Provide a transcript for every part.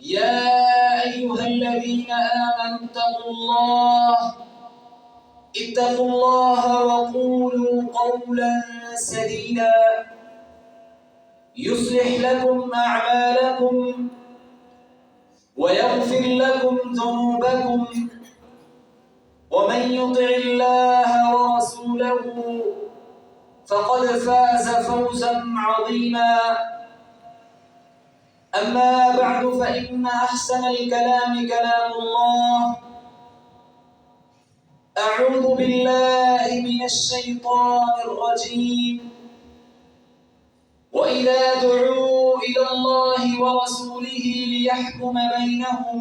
يا أيها الذين آمنوا اتقوا الله وقولوا قولا سديدا يصلح لكم أعمالكم ويغفر لكم ذنوبكم ومن يطع الله ورسوله فقد فاز فوزا عظيما. أما بعد فإن أحسن الكلام كلام الله. أعوذ بالله من الشيطان الرجيم. وإذا دعوا إلى الله ورسوله ليحكم بينهم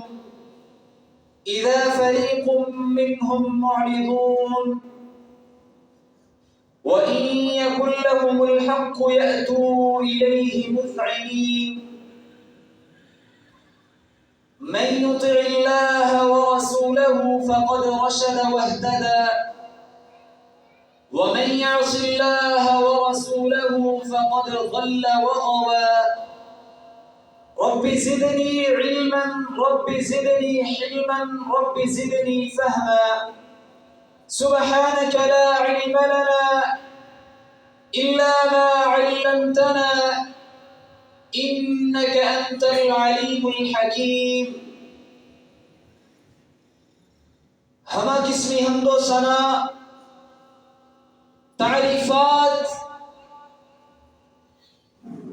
إذا فريق منهم معرضون وإن يكن لهم الحق يأتوا إليه مذعنين. من يطع الله ورسوله فقد رشد واهتدى ومن يعص الله ورسوله فقد ضل وغوى. رب زدني علما رب زدني حلما رب زدني فهما. سبحانك لا علم لنا إلا ما علمتنا إنك أنت العليم الحكيم. ہمہ قسمی حمد و ثنا تعریفات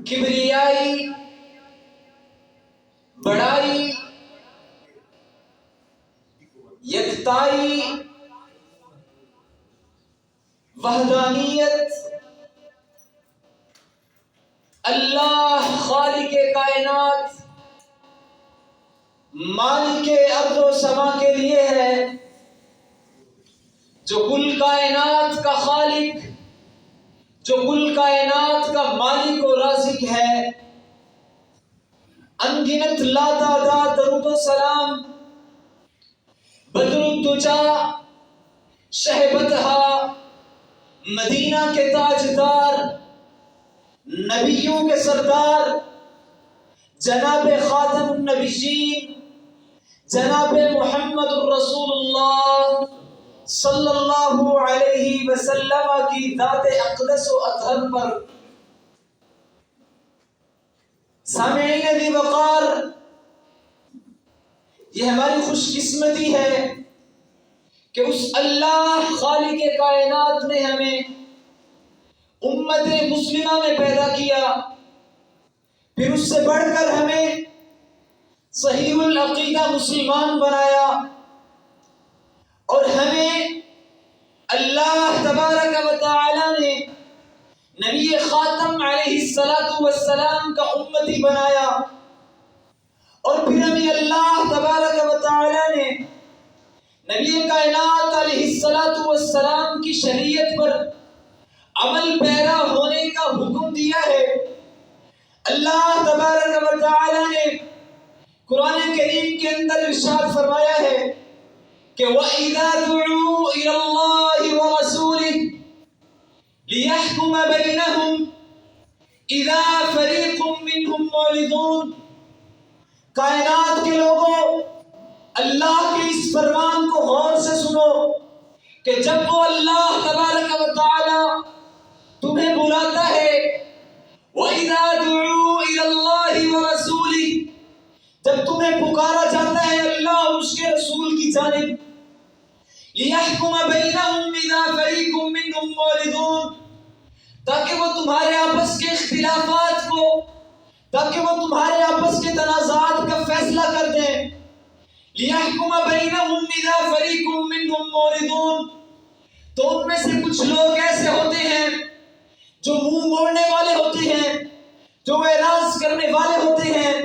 کبریائی بڑائی یکتائی وحدانیت اللہ خالق کائنات مالک ارض و سما کے لیے ہے، جو کل کائنات کا خالق، جو کل کائنات کا مالک و رازق ہے۔ انگنت لا تعداد درود و سلام بدر الدجا شہبتہا مدینہ کے تاجدار نبیوں کے سردار جناب خاتم النبیین جناب محمد الرسول اللہ صلی اللہ علیہ وسلم کی ذات اقدس و اطہر پر سامعین ذی وقار، یہ ہماری خوش قسمتی ہے کہ اس اللہ خالق کائنات نے ہمیں امت مسلمہ میں پیدا کیا، پھر اس سے بڑھ کر ہمیں صحیح العقیدہ مسلمان بنایا، اور ہمیں اللہ تبارک و تعالی نے نبی خاتم علیہ السلام کا امتی بنایا، اور پھر ہمیں اللہ تبارک و تعالی نے نبی کائنات علیہ السلام کی شریعت پر عمل پیرا ہونے کا حکم دیا ہے۔ اللہ تبارک و تعالی نے قرآن کریم کے اندر ارشاد فرمایا ہے کہ وَإِذَا دُعُوا إِلَى اللَّهِ وَرَسُولِهِ لِيَحْكُمَ بَيْنَهُمْ إِذَا فَرِيقٌ مِّنْهُمْ مُعْرِضُونَ۔ کائنات کے لوگوں، اللہ کے اس فرمان کو غور سے سنو کہ جب وہ اللہ تبارک و تعالی تمہیں بلاتا ہے، وَإِذَا دُعُوا إِلَى اللَّهِ وَرَسُولِهِ، جب تمہیں پکارا جاتا ہے اللہ اور اس کے رسول کی جانب، لِيَحْكُمَ بَيْنَهُمْ إِذَا فَرِيقٌ مِّنْهُمْ مُعْرِضُونَ، تاکہ وہ تمہارے آپس کے اختلافات کو، تاکہ وہ تمہارے آپس کے تنازعات کا فیصلہ کر دیں۔ لِيَحْكُمَ بَيْنَهُمْ إِذَا فَرِيقٌ مِّنْهُمْ مُعْرِضُونَ، تو ان میں سے کچھ لوگ ایسے ہوتے ہیں جو منہ موڑنے والے ہوتے ہیں، جو اعراض کرنے والے ہوتے ہیں۔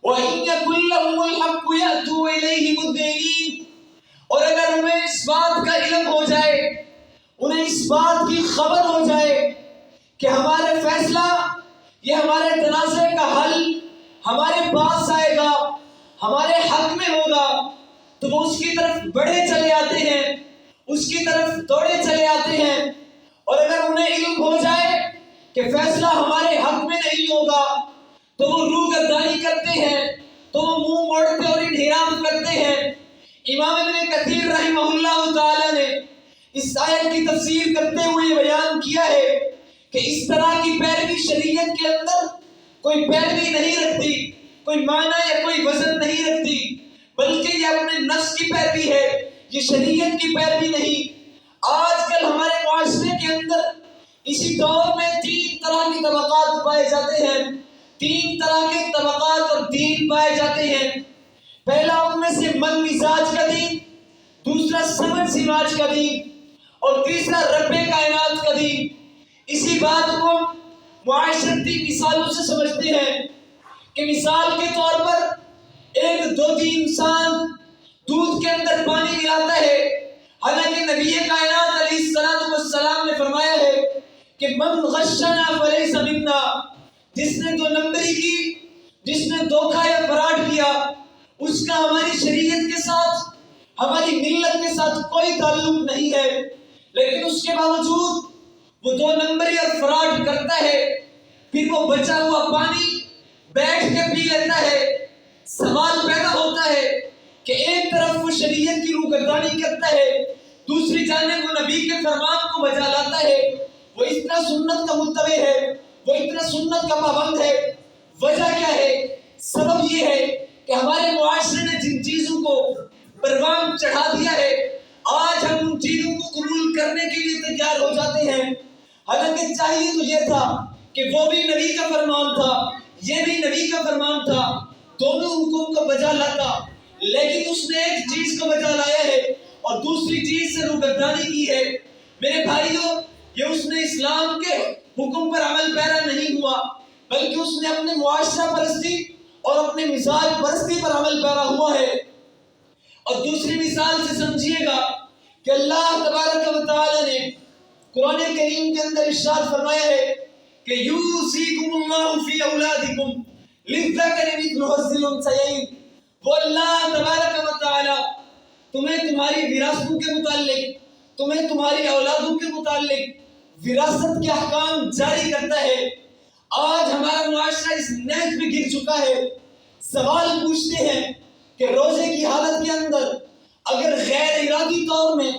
وَإِنَّ كُلَّهُمُ الْحَقُّ يَأْتُوا إِلَيْهِ مُذْعِنِينَ، اور اگر انہیں اس بات کا علم ہو جائے، انہیں اس بات کی خبر ہو جائے کہ ہمارے فیصلہ، یہ ہمارے تنازع کا حل ہمارے پاس آئے گا، ہمارے حق میں ہوگا، تو وہ اس کی طرف بڑھے چلے آتے ہیں، اس کی طرف دوڑے چلے آتے ہیں۔ اور اگر انہیں علم ہو جائے کہ فیصلہ ہمارے حق میں نہیں ہوگا تو وہ روگردانی کرتے ہیں تو وہ منہ موڑتے اور انحراف کرتے ہیں۔ امام ابن کثیر رحمہ اللہ تعالی نے اس آیت کی تفسیر کرتے ہوئے بیان کیا ہے کہ اس طرح کی پیروی شریعت کے اندر کوئی پیروی نہیں رکھتی، کوئی معنی یا کوئی وزن نہیں رکھتی، بلکہ یہ اپنے نفس کی پیروی ہے، یہ شریعت کی پیروی نہیں۔ آج کل ہمارے معاشرے کے اندر اسی دور میں 3 طرح کی طبقات پائے جاتے ہیں، 3 طرح کے طبقات اور دین پائے جاتے ہیں۔ پہلا ان میں سے من مزاج کا دین، دوسرا سمجھ سماج کا دین، اور تیسرا رب کائنات کا دین۔ اسی بات کو معاشرتی مثالوں سے سمجھتے ہیں کہ مثال کے طور پر ایک دودھی انسان دودھ کے اندر پانی ملاتا ہے، حالانکہ نبی کائنات علیہ السلام نے فرمایا ہے کہ من غشنا فلیس منا، جس نے 2 نمبری کی، جس نے دھوکہ یا فراڈ کیا، اس کا ہماری شریعت کے ساتھ، ہماری ملت کے ساتھ کوئی تعلق نہیں ہے۔ لیکن اس کے باوجود وہ 2 نمبری اور فراڈ کرتا ہے، پھر وہ بچا ہوا پانی بیٹھ کے پی لیتا ہے۔ سوال پیدا ہوتا ہے کہ ایک طرف وہ شریعت کی روگردانی کرتا ہے، دوسری جانب وہ نبی کے فرمان کو بجا لاتا ہے، وہ اتنا سنت کا متبع ہے، وہ اتنا سنت کا پابند ہے۔ وجہ کیا ہے؟ سبب یہ ہے کہ ہمارے معاشرے نے جن چیزوں کو پروان چڑھا دیا ہے، آج ہم ان چیزوں کو قبول کرنے کے لیے تیار ہو جاتے ہیں، حالانکہ چاہیے تو یہ تھا کہ وہ بھی نبی کا فرمان تھا، یہ بھی نبی کا فرمان تھا، دونوں حکم کو بجا لاتا، لیکن اس نے ایک چیز کو بجا لایا ہے اور دوسری چیز سے روگردانی کی ہے۔ میرے بھائیوں، یہ اس نے اسلام کے حکم پر عمل پیرا نہیں ہوا، بلکہ اس نے اپنے معاشرہ پرستی اور اپنے مزاج پرستی پر عمل پیرا ہوا ہے۔ اور دوسری مثال سے سمجھیے گا کہ اللہ تبارک و تعالی نے قرآن کریم کے اندر ارشاد فرمایا ہے کہ یوصیکم اللہ فی اولادکم للذکر مثل حظ الانثیین۔ وہ اللہ تبارک و تعالی تمہیں تمہاری وراثتوں کے متعلق، تمہیں تمہاری اولادوں کے متعلق وراثت کے احکام جاری کرتا ہے۔ آج ہمارا معاشرہ اس نہج میں گر چکا ہے۔ سوال پوچھتے ہیں کہ روزے کی حالت کے اندر اگر غیر ارادی طور میں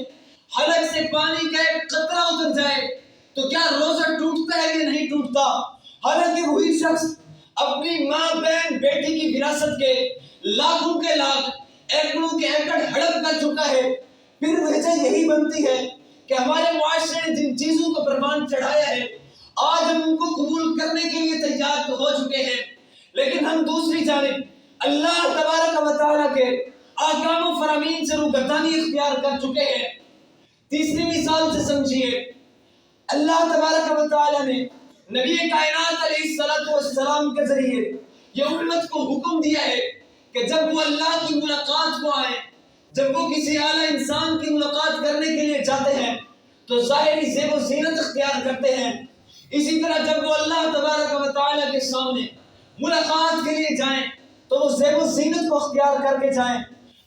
حلق سے پانی کا ایک قطرہ اتر جائے تو کیا روزہ ٹوٹتا ہے یا نہیں ٹوٹتا؟ حالانکہ وہی شخص اپنی ماں، بہن، بیٹی کی وراثت کے لاکھوں کے لاکھ، ایکڑوں کے ایکڑ ہڑپ کر چکا ہے۔ پھر وجہ یہی بنتی ہے کہ ہمارے معاشرے نے جن چیزوں کو پروان چڑھایا ہے، آج ہم ان کو قبول کرنے کے لیے تیار تو ہو چکے ہیں، لیکن ہم دوسری جانب اللہ تبارک و تعالیٰ کے احکام و فرامین سے روگردانی اختیار کر چکے ہیں۔ تیسری مثال سے سمجھیے، اللہ تبارک و تعالیٰ نے نبی کائنات علیہ السلام کے ذریعے یہ امت کو حکم دیا ہے کہ جب وہ اللہ کی ملاقات کو آئے، جب وہ کسی اعلیٰ انسان کی ملاقات کرنے کے لیے جاتے ہیں تو ظاہری زیب و زینت اختیار کرتے ہیں۔ اسی طرح جب وہ اللہ تبارک و تعالیٰ کے سامنے ملاقات کے لیے جائیں تو وہ زیب و زینت کو اختیار کر کے جائیں۔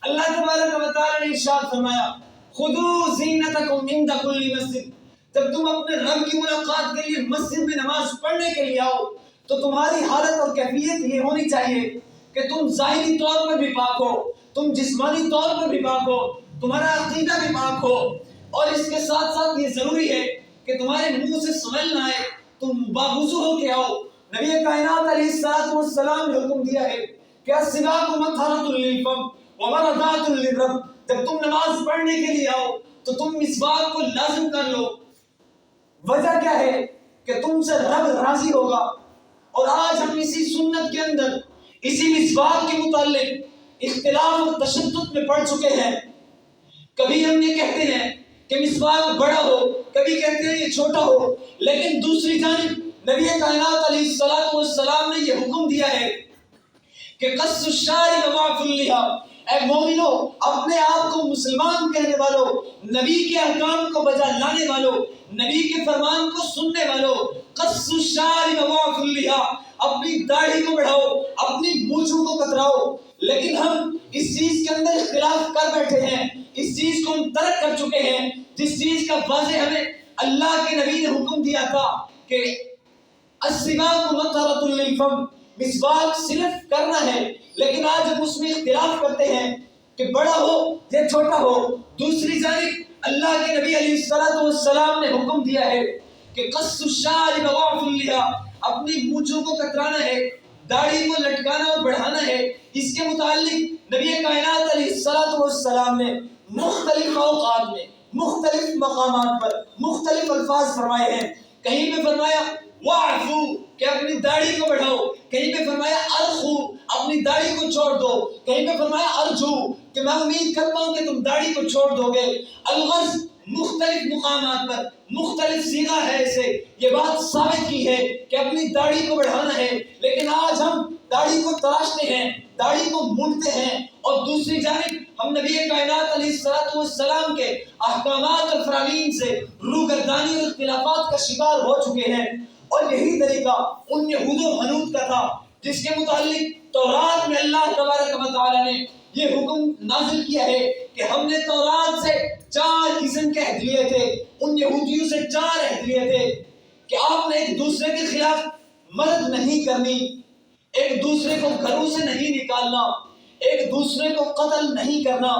اللہ تبارک و تعالیٰ نے ارشاد فرمایا خذوا زینتکم عند کل مسجد، جب تم اپنے رب کی ملاقات کے لیے مسجد میں نماز پڑھنے کے لیے آؤ تو تمہاری حالت اور کیفیت یہ ہونی چاہیے کہ تم ظاہری طور پر بھی پاک ہو، تم جسمانی طور پر بھی پاک ہو، تمہارا عقیدہ بھی پاک ہو، اور اس کے ساتھ ساتھ یہ ضروری ہے کہ تمہارے منہ سے سمیل نہ آئے، تم باوضو ہو کے آؤ۔ نبی کائنات علیہ السلام نے حکم دیا ہے کہ السواک مطہرۃ للفم ومرضاۃ للرب، جب تم نماز پڑھنے کے لیے آؤ تو تم مسواک کو لازم کر لو۔ وجہ کیا ہے کہ تم سے رب راضی ہوگا۔ اور آج ہم اسی سنت کے اندر اسی مسواک کے متعلق اختلاف اور تشدد میں پڑ چکے ہیں۔ کبھی ہم یہ کہتے ہیں کہ مسواک بڑا ہو، کبھی کہتے ہیں یہ چھوٹا ہو، لیکن دوسری جانب نبی کائنات علیہ السلام نے یہ حکم دیا ہے کہ قص الشارب وضعف اللحیہ، اے مومنو، اپنے آپ کو مسلمان کہنے والوں، نبی کے احکام کو بجا لانے والوں، نبی کے فرمان کو سننے والوں، قص الشارب وضعف اللحیہ، اپنی داڑھی کو بڑھاؤ، اپنی مونچھوں کو کتراؤ۔ لیکن ہم اس چیز کے اندر اختلاف کر بیٹھے ہیں، اس چیز کو ہم ترک کر چکے ہیں جس چیز کا واضح ہمیں اللہ کے نبی نے حکم دیا تھا کہ السواک مطہرۃ للفم، مسواک صرف کرنا ہے، لیکن آج ہم اس میں اختلاف کرتے ہیں کہ بڑا ہو یا چھوٹا ہو۔ دوسری جانب اللہ کے نبی علیہ السلام نے حکم دیا ہے کہ قص الشارب وعف اللحیٰ، اپنی مونچھوں کو کترانا ہے، داڑھی کو لٹکانا اور بڑھانا ہے۔ اس کے متعلق نبی کائنات علیہ السلام نے مختلف اوقات میں مختلف مقامات پر مختلف الفاظ فرمائے ہیں۔ کہیں پہ فرمایا وعفو کہ اپنی داڑھی کو بڑھاؤ، کہیں پہ فرمایا ارخو اپنی داڑھی کو چھوڑ دو، کہیں پہ فرمایا ارجو کہ میں امید کرتا ہوں کہ تم داڑھی کو چھوڑ دو گے۔ الغرض مختلف مقامات پر مختلف صیغہ ہے اسے، یہ بات ثابت کی ہے کہ اپنی داڑھی کو بڑھانا ہے، لیکن آج ہم داڑھی کو تراشتے ہیں، داڑھی کو مونڈتے ہیں، اور دوسری جانب ہم نبی کائنات علیہ السلام کے احکامات اور فرامین سے روگردانی اور اختلافات کا شکار ہو چکے ہیں۔ اور یہی طریقہ ان یہود و حنود کا تھا جس کے متعلق تورات میں اللہ تبارک و تعالی نے یہ حکم نازل کیا ہے کہ ہم نے تورات سے 4 قسم کے عہد لیے تھے، ان یہودیوں سے 4 عہد لیے تھے کہ آپ نے ایک دوسرے کے خلاف مدد نہیں کرنی، ایک دوسرے کو گھروں سے نہیں نکالنا، ایک دوسرے کو قتل نہیں کرنا،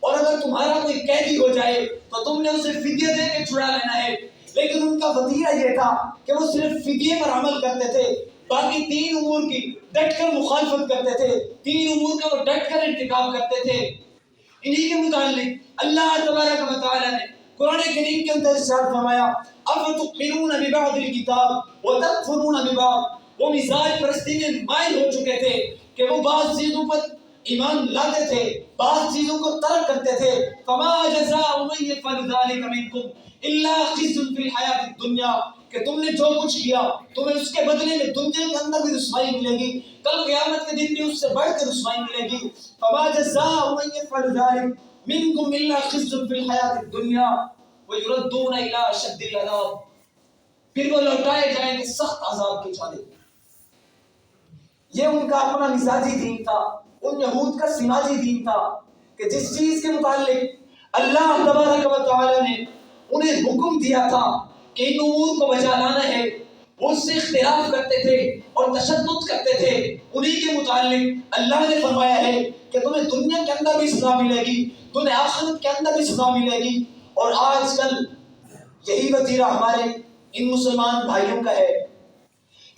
اور اگر تمہارا کوئی قیدی ہو جائے تو تم نے اسے فدیہ دے کے چھڑا لینا ہے۔ لیکن ان کا وتیرہ یہ تھا کہ وہ صرف فدیے پر عمل کرتے تھے، باقی 3 امور کی ڈٹ کر مخالفت کرتے تھے، 3 امور کا وہ ڈٹ کر ارتکاب کرتے تھے۔ انہی کے متعلق اللہ تبارک و تعالی نے قرآن کریم کے اندر ارشاد فرمایا افتؤمنون ببعض الکتاب وتکفرون ببعض، وہ مزاج پرستی میں مائل ہو چکے تھے کہ وہ بعض چیزوں پر ایمان لاتے تھے، بعض چیزوں کو ترک کرتے تھے۔ فما جزاء من يفعل ذلك منكم الا خزي في الحیاۃ الدنیا، کہ تم نے جو کچھ کیا تمہیں اس کے بدلے میں دنیا کے اندر بھی رسوائی ملے گی، کل قیامت کے دن بھی اس سے بڑھ کر رسوائی ملے گی۔ فما جزاء من يفعل ذلك منكم الا خزي في الحیاۃ الدنیا ويردون الى اشد العذاب، پھر وہ لوٹائے جائیں گے سخت عذاب کی جانب۔ یہ ان کا اپنا مزاجی دین تھا، ان یہود کا سماجی دین تھا کہ جس چیز کے متعلق اللہ تبارک و تعالی نے انہیں حکم دیا تھا کہ ان امور کو بجا لانا ہے، وہ اس سے اختلاف کرتے تھے اور تشدد کرتے تھے۔ انہی کے متعلق اللہ نے فرمایا ہے کہ تمہیں دنیا کے اندر بھی سزا ملے گی، تمہیں آخرت کے اندر بھی سزا ملے گی۔ اور آج کل یہی وتیرہ ہمارے ان مسلمان بھائیوں کا ہے۔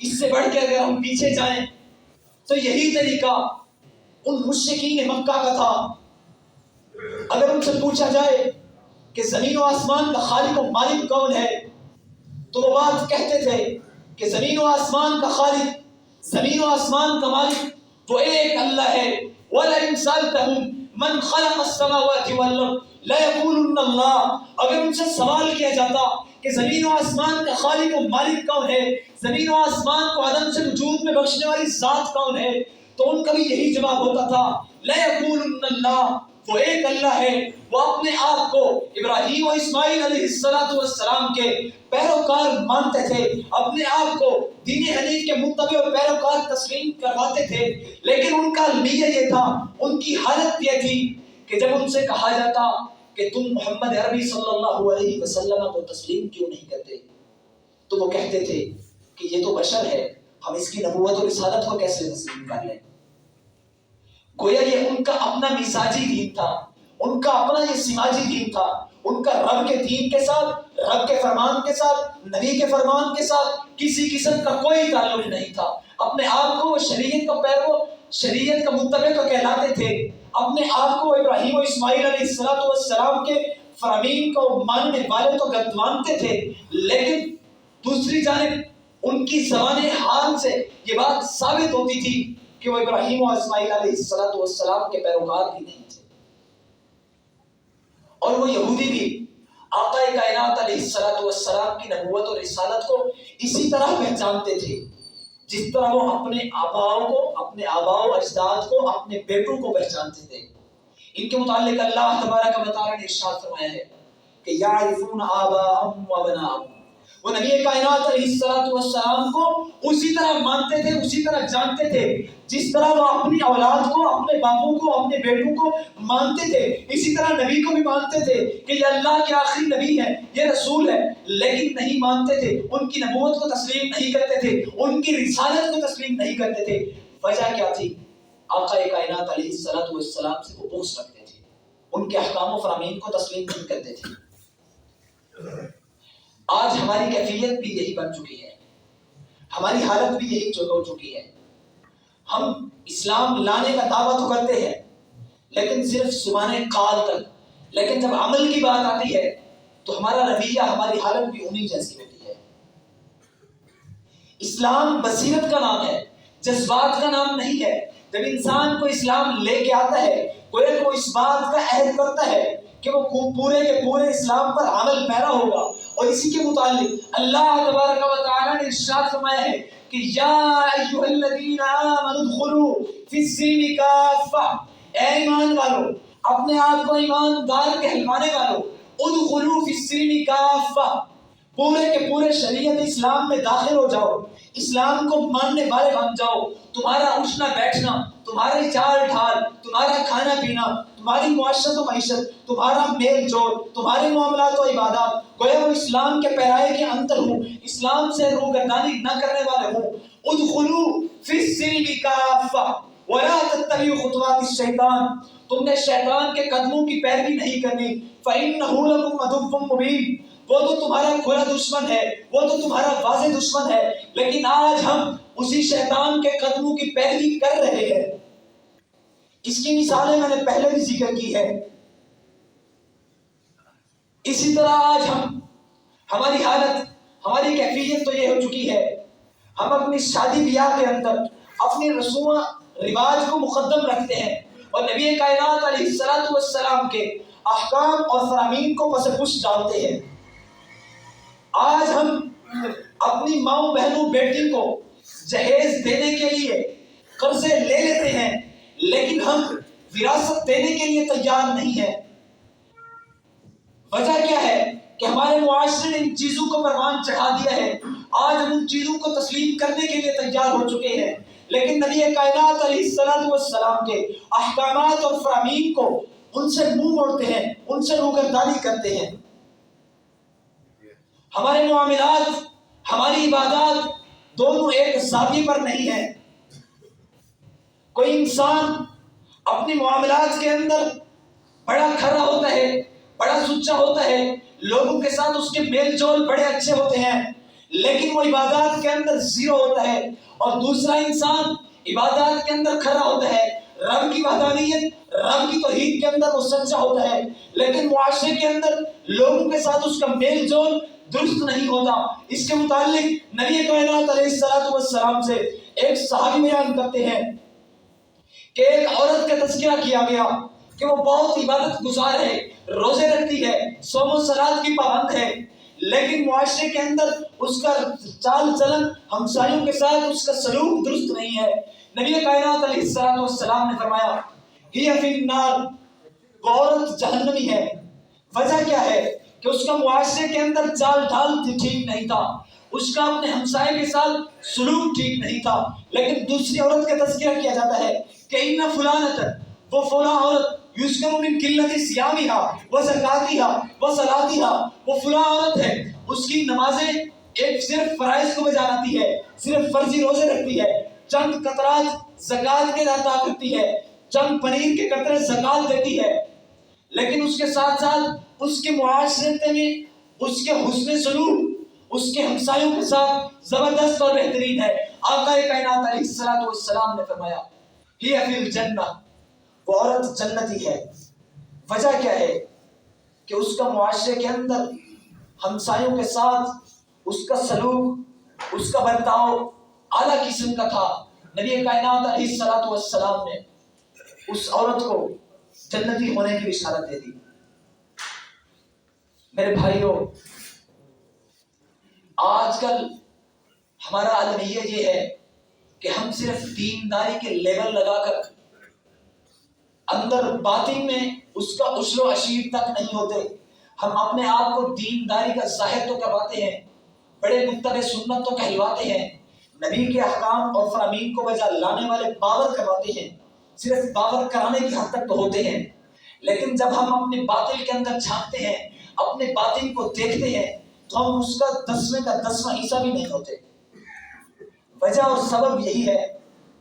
اس سے بڑھ کے اگر ہم پیچھے جائیں تو یہی طریقہ ان مشرکین مکہ کا تھا۔ اگر ان سے پوچھا جائے کہ زمین و آسمان کا خالق و مالک کون ہے تو وہ بات کہتے تھے کہ زمین و آسمان کا خالق، زمین و آسمان کا مالک وہ ایک اللہ ہے۔ وَلَئِن سَأَلْتَهُم مَّنْ خَلَقَ السَّمَاوَاتِ وَالْأَرْضَ لَيَقُولُنَّ اللَّهُ، اگر ان سے سوال کیا جاتا کہ زمین و آسمان کا خالق و مالک کون ہے، زمین و آسمان کو عدم سے وجود میں بخشنے والی ذات کون ہے، تو ان کا بھی یہی جواب ہوتا تھا لَيَقُولُنَّ اللَّهُ، وہ ایک اللہ ہے۔ وہ اپنے آپ کو ابراہیم و اسماعیل علیہ السلام کے پیروکار مانتے تھے، اپنے آپ کو دین حنیف کے متبع و پیروکار تسلیم کرواتے تھے، لیکن ان کا المیہ یہ تھا، ان کی حالت یہ تھی کہ جب ان سے کہا جاتا کہ تم محمد عربی صلی اللہ علیہ وسلم کو تسلیم کیوں نہیں کرتے، تو وہ کہتے تھے کہ یہ تو بشر ہے، ہم اس کی نبوت اور رسالت کو کیسے تسلیم کر لیں۔ گویا یہ ان کا اپنا مزاجی دین تھا، ان کا اپنا یہ سماجی دین تھا، ان کا رب کے دین کے ساتھ، رب کے فرمان کے ساتھ، نبی کے فرمان کے ساتھ کسی قسم کا کوئی تعلق نہیں تھا۔ اپنے آپ کو شریعت کا پیرو، شریعت کا متبع تو کہلاتے تھے، اپنے آپ کو ابراہیم و اسماعیل علیہ السلام کے فرامین کو ماننے والے تو مانتے تھے، لیکن دوسری جانب ان کی زبان حال سے یہ بات ثابت ہوتی تھی کہ وہ ابراہیم و اسماعیل علیہ السلام کے پیروکار بھی نہیں تھے۔ اور وہ یہودی بھی آقا کائنات علیہ السلام کی نبوت اور رسالت کو اسی طرح پہچانتے تھے جس طرح وہ اپنے آباؤ و اجداد کو، اپنے بیٹوں کو پہچانتے تھے۔ ان کے متعلق اللہ تبارک و تعالی نے ارشاد فرمایا ہے کہ یعرفون آباءہم و ابناءہم، وہ نبی کائنات علیہ الصلوۃ والسلام کو اسی طرح مانتے تھے، اسی طرح جانتے تھے جس طرح وہ اپنی اولاد کو، اپنے باپوں کو، اپنے بیٹوں کو مانتے تھے، اسی طرح نبی کو بھی مانتے تھے کہ یہ اللہ کے آخری نبی ہے، یہ رسول ہے، لیکن نہیں مانتے تھے، ان کی نبوت کو تسلیم نہیں کرتے تھے، ان کی رسالت کو تسلیم نہیں کرتے تھے۔ وجہ کیا تھی؟ آقا کائنات علیہ الصلوۃ والسلام سے وہ بغض رکھتے تھے، ان کے احکام و فرامین کو تسلیم نہیں کرتے تھے۔ آج ہماری کیفیت بھی یہی بن چکی ہے، ہماری حالت بھی یہی ہو چکی ہے۔ ہم اسلام لانے کا دعویٰ تو کرتے ہیں لیکن صرف زبان قال تک، لیکن جب عمل کی بات آتی ہے تو ہمارا رویہ، ہماری حالت بھی انہی جیسی ہوتی ہے۔ اسلام بصیرت کا نام ہے، جذبات کا نام نہیں ہے۔ جب انسان کو اسلام لے کے آتا ہے، کوئی وہ اس بات کا عہد کرتا ہے کہ وہ پورے کے پورے اسلام پر عمل پیرا ہوگا، اور اسی کے متعلق اللہ تبارک و تعالی نے ارشاد فرمایا ہے کہ یا ایھا الذین آمنوا ادخلوا فی السلم کافہ، اے ایمان والو، اپنے آپ کو ایماندار کہلوانے والو، ادخلوا فی السلم کافہ، پورے کے پورے شریعت اسلام میں داخل ہو جاؤ، اسلام کو ماننے والے بن جاؤ۔ تمہارا اٹھنا بیٹھنا، تمہاری چال ڈھال، تمہارا کھانا پینا، تمہاری معاشرت و معیشت، تمہارا میل جول، تمہارے معاملات و عبادات، گویا وہ اسلام کے پیرائے کے اندر ہوں، اسلام سے روگردانی نہ کرنے والے ہوں۔ ادخلوا فی السلم کافہ ولا تتبعوا خطوات الشیطان، تم نے شیطان کے قدموں کی پیروی نہیں کرنی۔ فإنہ لکم عدو مبین، وہ تو تمہارا کھلا دشمن ہے، وہ تو تمہارا واضح دشمن ہے، لیکن آج ہم اسی شیطان کے قدموں کی پیروی کر رہے ہیں۔ اس کی مثالیں میں نے پہلے بھی ذکر کی ہے۔ اسی طرح آج ہماری حالت، ہماری کیفیت تو یہ ہو چکی ہے، ہم اپنی شادی بیاہ کے اندر اپنی رسوم رواج کو مقدم رکھتے ہیں اور نبی کائنات علیہ الصلوۃ والسلام کے احکام اور فرامین کو پس پش ڈالتے ہیں۔ آج ہم اپنی ماؤں بہنوں بیٹی کو جہیز دینے کے لیے قرضے لے لیتے ہیں، لیکن ہم وراثت دینے کے لیے تیار نہیں ہیں۔ وجہ کیا ہے کہ ہمارے معاشرے نے ان چیزوں کو پروان چڑھا دیا ہے۔ آج ہم ان چیزوں کو تسلیم کرنے کے لیے تیار ہو چکے ہیں، لیکن نبی کائنات علیہ الصلوۃ والسلام کے احکامات اور فرامین کو ان سے منہ موڑتے ہیں، ان سے روگردانی کرتے ہیں۔ ہمارے معاملات، ہماری عبادات دونوں ایک زاویے پر نہیں ہیں۔ کوئی انسان اپنے معاملات کے اندر بڑا کھرا ہوتا ہے، بڑا سچا ہوتا ہے، لوگوں کے ساتھ اس کے میل جول بڑے اچھے ہوتے ہیں، لیکن وہ عبادات کے اندر زیرو ہوتا ہے۔ اور دوسرا انسان عبادات کے اندر کھرا ہوتا ہے، رب کی وحدانیت، رب کی توحید کے اندر وہ سچا ہوتا ہے، لیکن معاشرے کے اندر لوگوں کے ساتھ اس کا میل جول درست نہیں ہوتا۔ اس کے متعلق نبی کائنات علیہ الصلوۃ والسلام سے ایک صحابی بیان کرتے ہیں کہ ایک عورت کا تذکرہ کیا گیا کہ وہ بہت عبادت گزار ہے، روزے رکھتی ہے، صوم و صلات کی پابند ہے، لیکن معاشرے کے اندر اس کا چال چلن، ہمسایوں کے ساتھ اس کا سلوک درست نہیں ہے۔ نبی کائنات علیہ الصلوۃ والسلام نے فرمایا ہی فی النار، وہ عورت جہنمی ہے۔ وجہ کیا ہے کہ اس کا معاشرے کے اندر چال ڈھال ٹھیک نہیں تھا، اس کا اپنے ہمسائے کے ساتھ سلوک ٹھیک نہیں تھا۔ لیکن دوسری عورت کا تذکرہ کیا جاتا ہے کہ ان فلانۃ، وہ فلاں عورت، یسکن من قلت صیامھا وزکاتھا وصلاتھا، وہ فلاں عورت ہے، اس کی نمازیں ایک صرف فرائض کو بجا لاتی ہے، صرف فرضی روزے رکھتی ہے، چند قطرات زکات کے ادا کرتی ہے، چند پنیر کے قطرے زکات دیتی ہے، لیکن اس کے ساتھ ساتھ اس کے معاشرے میں اس کے حسن سلوک اس کے ہمسایوں کے ساتھ زبردست اور بہترین ہے۔ آقا کائنات علیہ الصلوۃ والسلام نے فرمایا ہی فی الجنہ، وہ عورت جنتی ہے۔ وجہ کیا ہے کہ اس کا معاشرے کے اندر ہمسایوں کے ساتھ اس کا سلوک، اس کا برتاؤ اعلیٰ قسم کا تھا۔ نبی کائنات علیہ الصلوۃ والسلام نے اس عورت کو جنتی ہونے کی بشارت دے دی۔ میرے بھائیوں، آج کل ہمارا المیہ یہ ہے کہ ہم صرف دینداری کے لیبل لگا کر اندر باطن میں اس کا عشر و عشیر تک نہیں ہوتے۔ ہم اپنے آپ کو دینداری کا ظاہر تو کرواتے ہیں، بڑے متبع سنت تو کہلواتے ہیں، نبی کے احکام اور فرامین کو بجا لانے والے باور کرواتے ہیں، صرف باور کرانے کی حد تک تو ہوتے ہیں، لیکن جب ہم اپنے باطل کے اندر جھانکتے ہیں، اپنے باطل کو دیکھتے ہیں، تو ہم اس کا 10 کا 10واں حصہ بھی نہیں ہوتے۔ وجہ اور سبب یہی ہے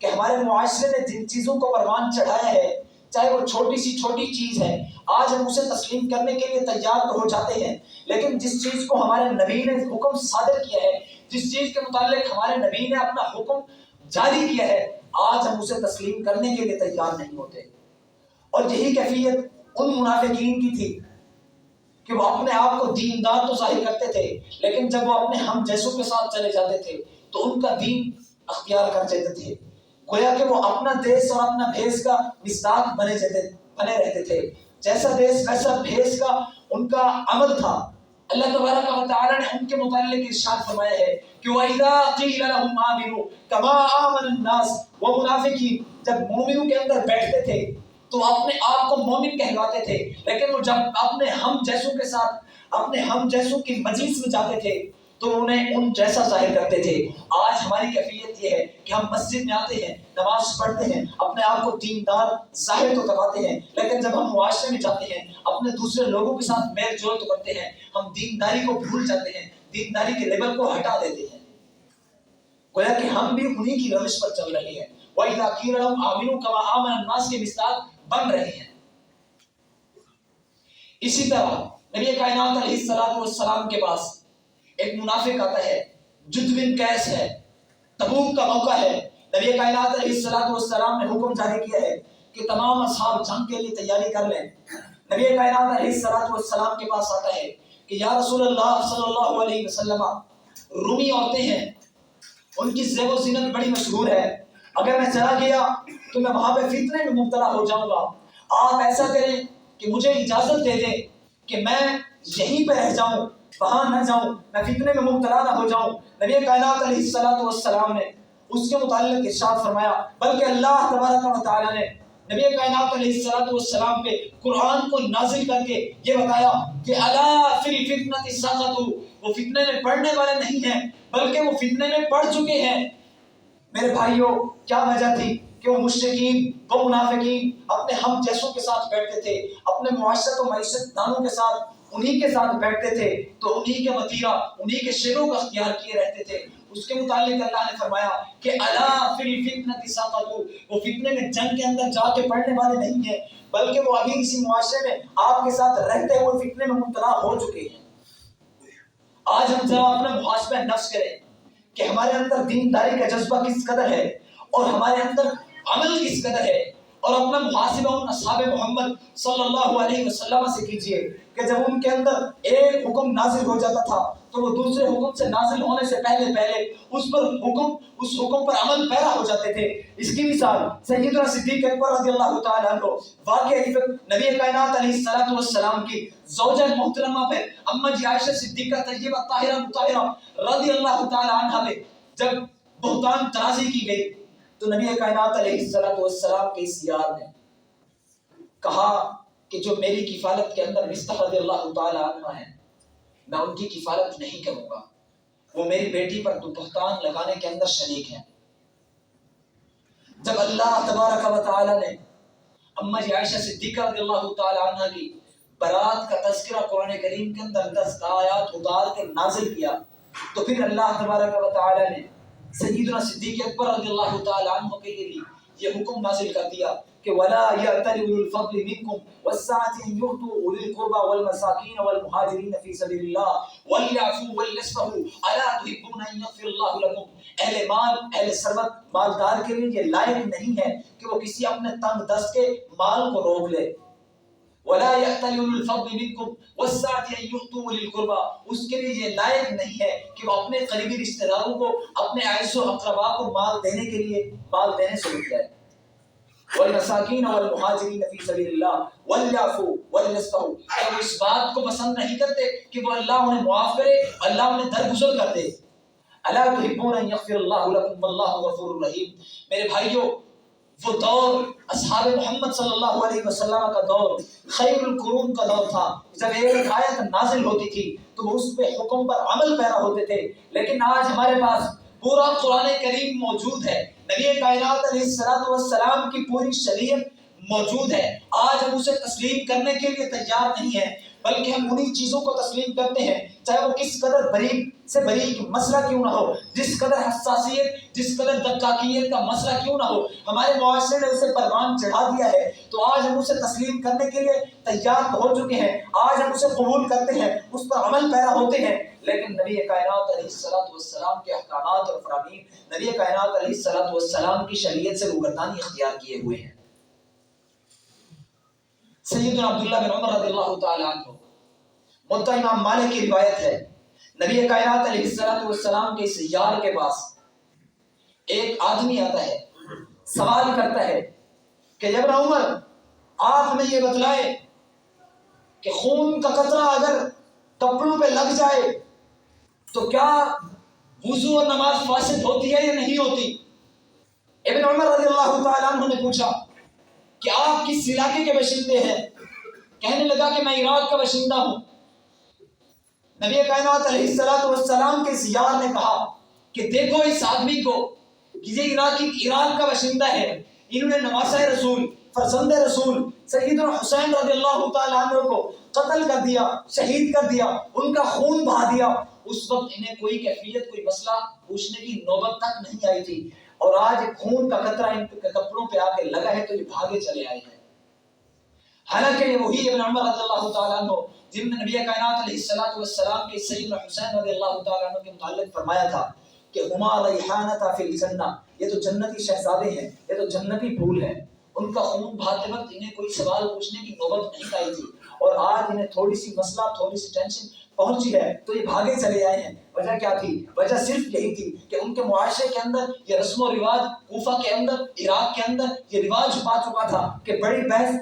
کہ ہمارے معاشرے نے جن چیزوں کو پروان چڑھایا ہے، چاہے وہ چھوٹی سی چھوٹی چیز ہے، آج ہم اسے تسلیم کرنے کے لیے تیار تو ہو جاتے ہیں، لیکن جس چیز کو ہمارے نبی نے حکم صادر کیا ہے، جس چیز کے متعلق ہمارے نبی نے اپنا حکم جاری کیا ہے، آج ہم اسے تسلیم کرنے کے لیے تیار نہیں ہوتے۔ اور یہی کیفیت ان منافقین کی تھی کہ وہ اپنے آپ کو دیندار تو ظاہر کرتے تھے، لیکن جب وہ اپنے ہم جیسوں کے ساتھ چلے جاتے تھے تو ان کا دین اختیار کر لیتے تھے، گویا کہ وہ اپنا دیس اور اپنا بھیس کا مصداق بنے رہتے تھے، جیسا دیس ویسا بھیس کا ان کا عمل تھا۔ اللہ تبارک و تعالی نے ان کے متعلق ارشاد فرمایا ہے کہ وَإِذَا قِيلَ لَهُمْ آمِنُوا كَمَا آمَنَ النَّاسُ، وہ منافقین جب مومنوں کے اندر بیٹھتے تھے تو اپنے آپ کو مومن کہلواتے تھے، لیکن وہ جب اپنے ہم جیسوں کے ساتھ اپنے ہم جیسوں کی مجلس میں جاتے تھے تو انہیں ان جیسا ظاہر کرتے تھے۔ آج ہماری کیفیت یہ ہے کہ ہم مسجد میں آتے ہیں، نماز پڑھتے ہیں، اپنے آپ کو دیندار ظاہر تو کرواتے ہیں، لیکن جب ہم معاشرے میں جاتے ہیں، اپنے دوسرے لوگوں کے ساتھ میل جول تو کرتے ہیں، ہم دینداری کو بھول جاتے ہیں، دینداری کے لیبل کو ہٹا دیتے ہیں، گویا کہ ہم بھی انہی کی روش پر چل رہے ہیں۔ وَإِذَا قِيلَ لَهُمْ آمِنُوا كَمَا آمَنَ النَّاسُ کے مصداق بن رہے ہیں۔ اسی طرح نبی کائنات علیہ السلام کے پاس ایک منافق آتا ہے، جد بن قیس ہے، تبوک کا موقع ہے، نبی کائنات علیہ السلام نے حکم جاری کیا ہے کہ تمام اصحاب جنگ کے لیے تیاری کر لیں۔ نبی کائنات علیہ السلام کے پاس آتا ہے کہ یا رسول اللہ صلی اللہ علیہ وسلم، رومی عورتیں ہیں، ان کی زیب و زینت بڑی مشہور ہے، اگر میں چلا گیا تو میں وہاں پہ فتنے میں مبتلا ہو جاؤں گا، آپ ایسا کریں کہ مجھے اجازت دے دیں کہ میں یہیں پہ رہ جاؤں، وہاں نہ جاؤں، میں فتنے میں مبتلا نہ ہو جاؤں۔ نبی کائنات علیہ السلام نے اس کے متعلق ارشاد فرمایا، بلکہ اللہ تبارک و تعالی نے نبی کائنات علیہ السلام پہ قرآن کو نازل کر کے یہ بتایا کہ الا فی الفتنۃ سقطوا، وہ فتنے میں پڑنے والے نہیں ہیں بلکہ وہ فتنے میں پڑ چکے ہیں۔ میرے بھائیوں، کیا وجہ تھی کہ وہ مشرکین، وہ منافقین اپنے ہم جیسوں کے ساتھ بیٹھتے تھے، اپنے معاشرت و معیشت دانوں کے ساتھ انہی کے ساتھ بیٹھتے تھے تو انہی کے وطیرہ، انہی کے شیروں کا اختیار کیے رہتے تھے۔ اس کے متعلق اللہ نے فرمایا کہ الا فی الفتنۃ سقطوا، وہ فتنے میں جنگ کے اندر جا کے پڑنے والے نہیں ہیں بلکہ وہ ابھی اسی معاشرے میں آپ کے ساتھ رہتے ہوئے فتنے میں مبتلا ہو چکے ہیں۔ آج ہم ذرا اپنا محاسبہ نفس کریں کہ ہمارے اندر دینداری کا جذبہ کس قدر ہے اور ہمارے اندر عمل کس قدر ہے، اور اپنا محاسبہ ان اصحاب محمد صلی اللہ علیہ وسلم سے کیجئے کہ جب ان کے اندر ایک حکم نازل ہو جاتا تھا تو وہ دوسرے حکم سے نازل ہونے سے پہلے اس حکم پر عمل پیرا ہو جاتے تھے۔ اس کی مثال سیدنا صدیق اکبر رضی اللہ تعالیٰ عنہ، واقعہ نبی کائنات علیہ السلام کی زوجہ محترمہ پہ، اما جی عائشہ صدیقہ طیبہ طاہرہ مطہرہ رضی اللہ تعالیٰ عنہ پہ جب بہتان ترازی کی گئی تو نبی کائنات علیہ السلام کے اس یار نے کہا کہ جو میری کفالت کے اندر مصطح رضی اللہ تعالی عنہ ہے، میں ان کی کفالت نہیں کروں گا، وہ میری بیٹی پر بہتان لگانے کے اندر شریک ہیں۔ جب اللہ تبارک و تعالی نے اما جی عائشہ صدیقہ رضی اللہ تعالی عنہ کی برات کا تذکرہ قرآن کریم کے اندر 10 آیات اتار کے نازل کیا تو پھر اللہ تبارک و تعالی نے سیدنا صدیق اکبر رضی اللہ تعالی عنہ کے لیے بھی یہ حکم نازل کر دیا کہ ولا يأتل أولو الفضل منكم والسعة أن يؤتوا أولي القربى والمساكين والمهاجرين في سبيل الله وليعفوا وليصفحوا ألا تحبون أن يغفر الله لكم۔ اہل مال، اہل ثروت، مالدار کے لیے یہ لائق نہیں ہے کہ وہ کسی اپنے تنگ دست کے مال کو روک لے۔ ولا يأتل أولو الفضل منكم والسعة أن يؤتوا أولي القربى، اس کے لیے یہ لائق نہیں ہے کہ وہ اپنے قریبی رشتہ داروں کو، اپنے اعز و اقربا کو مال دینے کے لیے مال دینے سے رک جائے۔ والمساکین والمہاجرین فی سبیل اللہ وليعفوا وليصفحوا، وہ اس بات کو پسند نہیں کرتے کہ وہ اللہ انہیں معاف کرے، اللہ انہیں درگزر کر دے۔ الا تحبون ان یغفر اللہ لکم واللہ غفور رحیم۔ میرے بھائیوں، وہ دور اصحاب محمد صلی اللہ علیہ وسلم کا دور خیر القرون کا دور تھا. جب ایک آیت نازل ہوتی تھی تو وہ اس پہ حکم پر عمل پیرا ہوتے تھے. لیکن آج ہمارے پاس پورا قرآن کریم موجود ہے, نبی کائنات علیہ الصلوۃ والسلام کی پوری شریعت موجود ہے. آج ہم اسے تسلیم کرنے کے لیے تیار نہیں ہیں, بلکہ ہم انہی چیزوں کو تسلیم کرتے ہیں چاہے وہ کس قدر بریک سے بریک مسئلہ کیوں نہ ہو, جس قدر حساسیت, جس قدر دقائقیت کا مسئلہ کیوں نہ ہو. ہمارے معاشرے نے اسے پروان چڑھا دیا ہے تو آج ہم اسے تسلیم کرنے کے لیے تیار ہو چکے ہیں, آج ہم اسے قبول کرتے ہیں, اس پر عمل پیرا ہوتے ہیں. لیکن نبی کائنات علیہ الصلوۃ والسلام کے احکامات اور فرامین, نبی کائنات علیہ الصلوۃ والسلام کی شریعت سے روگردانی اختیار کیے ہوئے ہیں. سیدنا عبداللہ بن عمر رضی اللہ تعالی عنہ, مدعا امام مالک کی روایت ہے, نبی کائنات علیہ الصلوۃ والسلام کے اس یار کے پاس ایک آدمی آتا ہے, سوال کرتا ہے کہ ابن عمر آپ ہمیں یہ بتلائے کہ خون کا قطرہ اگر کپڑوں پہ لگ جائے تو کیا وضو اور نماز فاسد ہوتی ہے یا نہیں ہوتی؟ ابن عمر رضی اللہ تعالیٰ عنہ نے پوچھا کہ آپ کس علاقے کے باشندے ہیں؟ کہنے لگا کہ میں عراق کا باشندہ ہوں. نبی کائنات علیہ الصلوۃ والسلام کے اس یار نے کہا کہ دیکھو اس آدمی کو, یہ عراق کا باشندہ ہے, انہوں نے نواسہ رسول, فرزند رسول سیدنا حسین رضی اللہ تعالیٰ عنہ کو قتل کر دیا, شہید کر دیا, ان کا خون بہا دیا. اس وقت انہیں کوئی کیفیت, کوئی مسئلہ پوچھنے کی نوبت تک نہیں آئی تھی, اور آج خون کا قطرہ ان کے کپڑوں پہ آ کے لگا ہے تو یہ بھاگے چلے آئے ہیں. حالانکہ یہ وہی ابن عمر رضی اللہ تعالیٰ عنہ جن نے نبی کائنات علیہ الصلوۃ والسلام کے سیدنا حسین رضی اللہ تعالیٰ عنہ کے متعلق فرمایا تھا کہ ہما ریحانۃ فی الجنہ, یہ تو جنتی شہزادے ہیں, یہ تو جنتی پھول ہیں. ان کا خون بہاتے وقت انہیں کوئی سوال پوچھنے کی نوبت نہیں آئی تھی, اور آج انہیں تھوڑی سی مسئلہ, تھوڑی سی ٹینشن پہنچی ہے تو یہ بھاگے چلے آئے ہیں. وجہ کیا تھی؟ وجہ صرف یہی تھی کہ ان کے معاشرے کے اندر یہ رسم و رواج, کوفہ کے اندر, عراق کے اندر یہ رواج پا چکا تھا کہ بڑی بحث,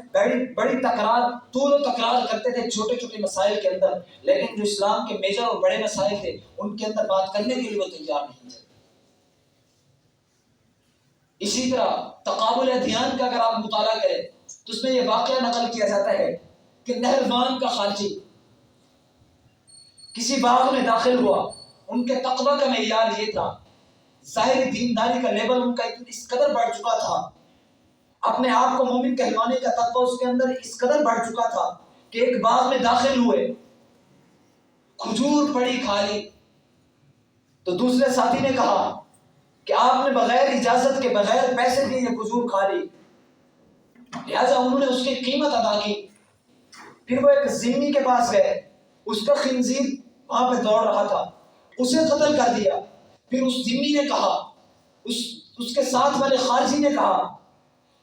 بڑی تکرار, طول و تکرار کرتے تھے چھوٹے چھوٹے مسائل کے اندر, لیکن جو اسلام کے میجر اور بڑے مسائل تھے ان کے اندر بات کرنے کے لیے وہ تیار نہیں تھے. اسی طرح تقابل ادیان کا اگر آپ مطالعہ کریں تو اس میں یہ واقعہ نقل کیا جاتا ہے کہ نہروان کا خارجی کسی باغ میں داخل ہوا, ان کے تقوی کا معیار یہ تھا, ظاہری دینداری کا لیول ان کا اس قدر بڑھ چکا تھا, اپنے آپ کو مومن کہلوانے کا تقوی اس کے اندر اس قدر بڑھ چکا تھا کہ ایک باغ میں داخل ہوئے, کھجور پڑی کھا لی, تو دوسرے ساتھی نے کہا کہ آپ نے بغیر اجازت کے, بغیر پیسے کے یہ کھجور کھا لی, لہذا انہوں نے اس کی قیمت ادا کی. پھر وہ ایک ذمی کے پاس گئے, اس کا خنزیر وہاں پہ دوڑ رہا تھا, اسے قتل کر دیا. پھر اس ذمی نے کہا, اس کے ساتھ والے خارجی نے کہا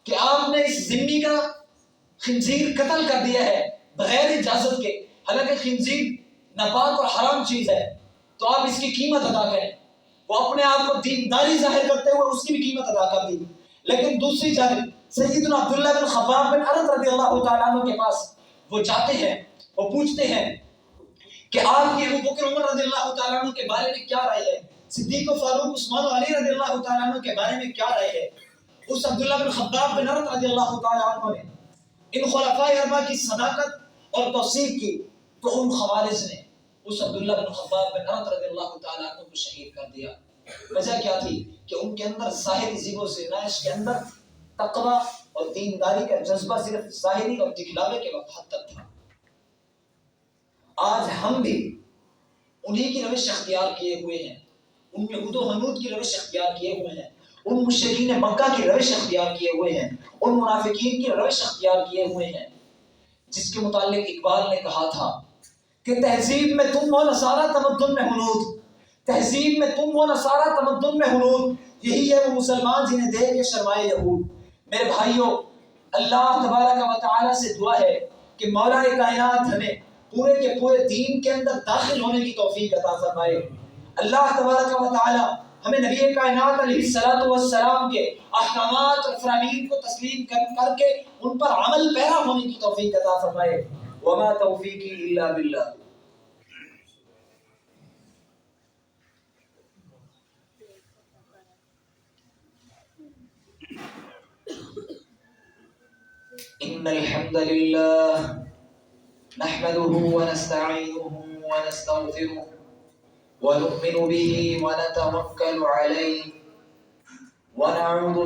کہ آپ نے اس ذمی کا خنزیر قتل کر دیا ہے بغیر اجازت کے, حالانکہ خنزیر ناپاک اور حرام چیز ہے, تو آپ اس کی قیمت ادا کریں. وہ اپنے آپ کو دینداری ظاہر کرتے ہوئے اس کی بھی قیمت ادا کر دی. لیکن دوسری جانب سیدنا عبداللہ بن خباب بن عرط رضی اللہ تعالیٰ عنہ کے پاس وہ جاتے ہیں, وہ پوچھتے ہیں کہ آپ کی ابوبکر عمر رضی اللہ تعالیٰ عنہ کے بارے میں کیا رائے ہے, صدیق و فاروق عثمان و علی رضی اللہ تعالیٰ عنہ کے بارے میں کیا رائے ہے. اس عبداللہ بن خباب بن عرط رضی اللہ تعالیٰ عنہ نے ان خلفائے اربعہ کی صداقت اور توثیق کی, تو ان خوارج نے اس عبداللہ بن خباب بن عرط رضی اللہ تعالیٰ عنہ کو شہید کر دیا. وجہ کیا تھی کہ ان کے اندر ظاہری زیب و زینائش کے اندر تقوی اور دینداری کا جذبہ صرف ظاہری اور دکھلاوے کے وقت حد تک تھا. آج ہم بھی انہی کی روش اختیار کیے ہوئے ہیں, ان میں ہد و حنود کی روش اختیار کیے ہوئے ہیں, ان مشرکین مکہ کی روش اختیار کیے ہوئے ہیں, ان منافقین کی روش اختیار کیے ہوئے ہیں, جس کے متعلق اقبال نے کہا تھا کہ تہذیب میں تم و نصارہ تمدن میں ہنود, تہذیب میں تم و نصارہ تمدن میں ہنود, یہی ہے وہ مسلمان جنہیں دیکھ کے شرمائے یہود. میرے بھائیوں, اللہ تبارک و تعالی سے دعا ہے کہ مولا کائنات ہمیں پورے کے پورے دین کے اندر داخل ہونے کی توفیق عطا فرمائے. اللہ تبارک و تعالی ہمیں نبی کائنات علیہ الصلوۃ والسلام کے احکامات اور فرامین کو تسلیم کر کے ان پر عمل پیرا ہونے کی توفیق عطا فرمائے. وما توفیقی الا باللہ. إن الحمد لله نحمده ونستعينه ونستغفره ونؤمن به ونتوكل عليه ونعوذ